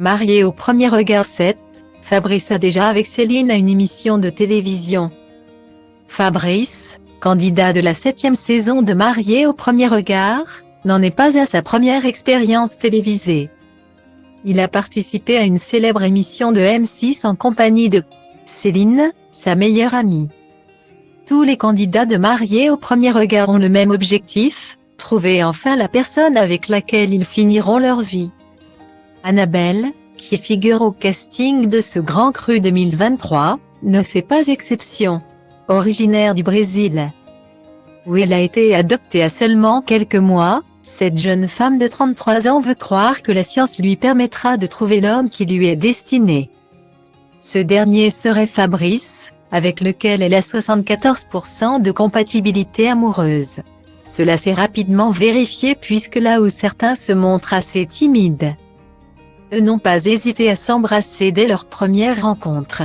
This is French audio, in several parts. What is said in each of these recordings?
Marié au premier regard 7, Fabrice a déjà avec Céline à une émission de télévision. Fabrice, candidat de la 7e saison de Marié au premier regard, n'en est pas à sa première expérience télévisée. Il a participé à une célèbre émission de M6 en compagnie de Céline, sa meilleure amie. Tous les candidats de Marié au premier regard ont le même objectif, trouver enfin la personne avec laquelle ils finiront leur vie. Annabelle, qui figure au casting de ce Grand Cru 2023, ne fait pas exception. Originaire du Brésil, où elle a été adoptée à seulement quelques mois, cette jeune femme de 33 ans veut croire que la science lui permettra de trouver l'homme qui lui est destiné. Ce dernier serait Fabrice, avec lequel elle a 74% de compatibilité amoureuse. Cela s'est rapidement vérifié puisque là où certains se montrent assez timides, eux n'ont pas hésité à s'embrasser dès leur première rencontre.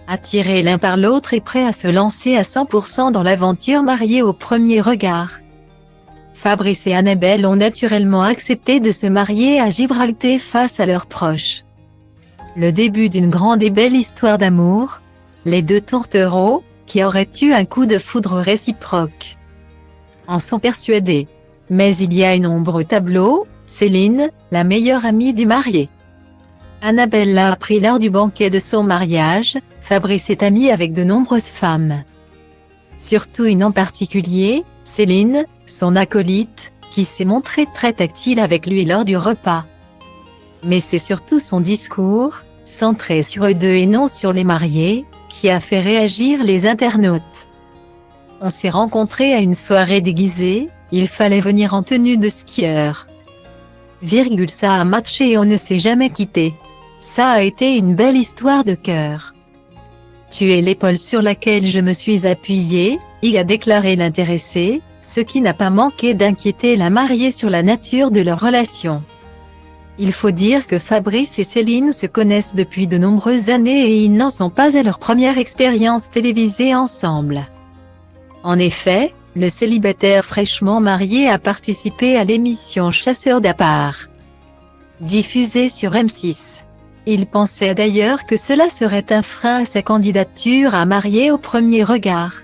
Attirés l'un par l'autre et prêts à se lancer à 100% dans l'aventure Marié au premier regard. Fabrice et Annabelle ont naturellement accepté de se marier à Gibraltar face à leurs proches. Le début d'une grande et belle histoire d'amour, les deux tourtereaux, qui auraient eu un coup de foudre réciproque, en sont persuadés. Mais il y a une ombre au tableau, Céline, la meilleure amie du marié. Annabelle l'a appris lors du banquet de son mariage, Fabrice est ami avec de nombreuses femmes. Surtout une en particulier, Céline, son acolyte, qui s'est montrée très tactile avec lui lors du repas. Mais c'est surtout son discours, centré sur eux deux et non sur les mariés, qui a fait réagir les internautes. On s'est rencontrés à une soirée déguisée, il fallait venir en tenue de skieur. Ça a matché et on ne s'est jamais quitté. Ça a été une belle histoire de cœur. Tu es l'épaule sur laquelle je me suis appuyée, y a déclaré l'intéressé, ce qui n'a pas manqué d'inquiéter la mariée sur la nature de leur relation. Il faut dire que Fabrice et Céline se connaissent depuis de nombreuses années et ils n'en sont pas à leur première expérience télévisée ensemble. En effet, le célibataire fraîchement marié a participé à l'émission Chasseurs d'Appart, diffusée sur M6. Il pensait d'ailleurs que cela serait un frein à sa candidature à Marié au premier regard.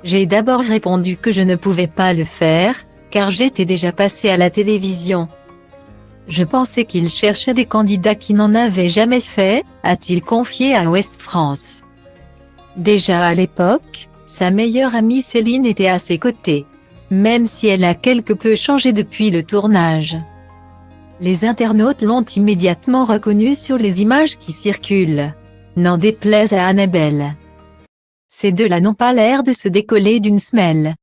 J'ai d'abord répondu que je ne pouvais pas le faire, car j'étais déjà passé à la télévision. Je pensais qu'il cherchait des candidats qui n'en avaient jamais fait, a-t-il confié à Ouest France. Déjà à l'époque, sa meilleure amie Céline était à ses côtés, même si elle a quelque peu changé depuis le tournage. Les internautes l'ont immédiatement reconnu sur les images qui circulent, n'en déplaise à Annabelle. Ces deux-là n'ont pas l'air de se décoller d'une semelle.